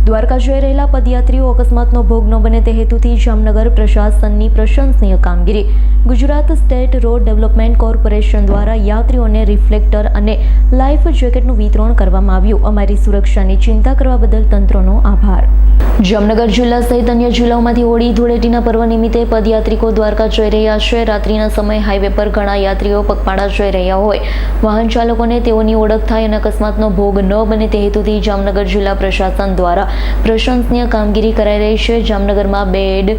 દ્વારકા જઈ રહેલા પદયાત્રીઓ અકસ્માતનો ભોગ ન બને તે હેતુથી જામનગર પ્રશાસનની પ્રશંસનીય કામગીરી. Gujarat state road development corporation દ્વારા યાત્રીઓને રિફ્લેક્ટર અને લાઈફ જેકેટનું વિતરણ કરવામાં આવ્યું. અમારી સુરક્ષાની ચિંતા કરવા બદલ તંત્રનો આભાર. જામનગર જિલ્લા સહિત અન્ય જિલ્લાઓમાંથી હોળી ધૂળેટીના પર્વ નિમિત્તે પદયાત્રિકો દ્વારકા જઈ રહ્યા છે. રાત્રિના સમયે હાઈવે પર ઘણા યાત્રીઓ પગપાળા જઈ રહ્યા હોય. વાહન ચાલકોને તેઓની ઓળખ થાય અને અકસ્માતનો ભોગ ન બને તે હેતુથી જામનગર જિલ્લા પ્રશાસન દ્વારા પ્રશંસનીય કામગીરી કરાઈ રહી છે. જામનગરમાં બેડ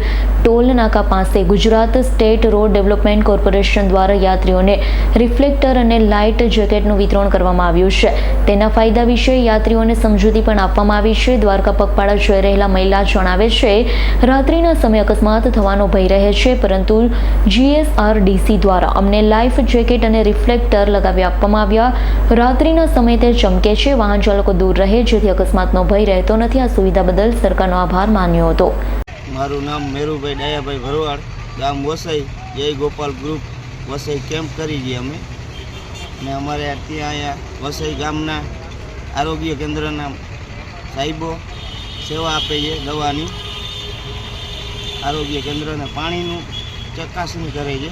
ટોલ નાકા પાસે Gujarat state road development corporation દ્વારા યાત્રીઓને રિફ્લેક્ટર અને લાઇટ જેકેટનું વિતરણ કરવામાં આવ્યું છે. તેના ફાયદા વિશે યાત્રીઓને સમજૂતી પણ આપવામાં આવી છે. દ્વારકા પગપાળા જઈ રહેલા મહિલા જણાવે છે, રાત્રિના સમયે અકસ્માત થવાનો ભય રહે છે, પરંતુ GSRDC દ્વારા અમને લાઈફ જેકેટ અને રિફ્લેક્ટર લગાવી આપવામાં આવ્યા. રાત્રિના સમયે તે ચમકે છે. વાહન ચાલકો દૂર રહે જેથી અકસ્માતનો ભય રહેતો નથી. આ સુવિધા બદલ સરકારનો આભાર માન્યો હતો. મારું નામ મેરુભાઈ ડાયાભાઈ ભરવાડ, ગામ વસઈ, જય ગોપાલ ગ્રુપ વસઈ કેમ્પ કરી છીએ અમે. અને અમારે ત્યાં અહીંયા વસઈ ગામના આરોગ્ય કેન્દ્રના સાહેબો સેવા આપે છે, દવાની આરોગ્ય કેન્દ્રને પાણીનું ચકાસણી કરે છે.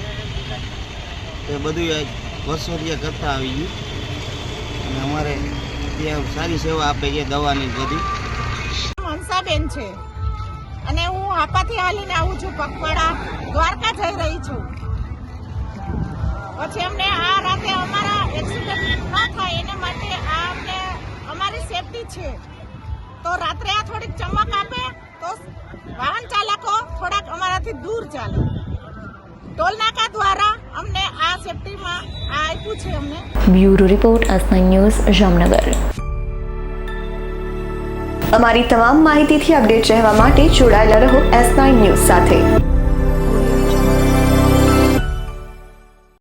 તે બધું વર્ષોથી કરતા આવી ગયું અને અમારે ત્યાં સારી સેવા આપે છે, દવાની બધી. હંસાબેન છે અને હું હાપાથી હાલીને આવું છું, પગપાળા દ્વારકા જઈ રહી છું. પછી અમને આ રાતે અમારા એક્સિડન્ટ ન થાય એના માટે આ અમને અમારી સેફટી છે. તો રાત્રે આ થોડીક ચમક આપે તો વાહન ચાલકો થોડાક અમારાથી દૂર ચાલે. ટોલ નાકા દ્વારા અમને આ સેફટીમાં આ આપ્યું છે અમને. Bureau report S9 news Jamnagar. અમારી તમામ માહિતીથી અપડેટ રહેવા માટે જોડાયેલા રહો S9 ન્યૂઝ સાથે.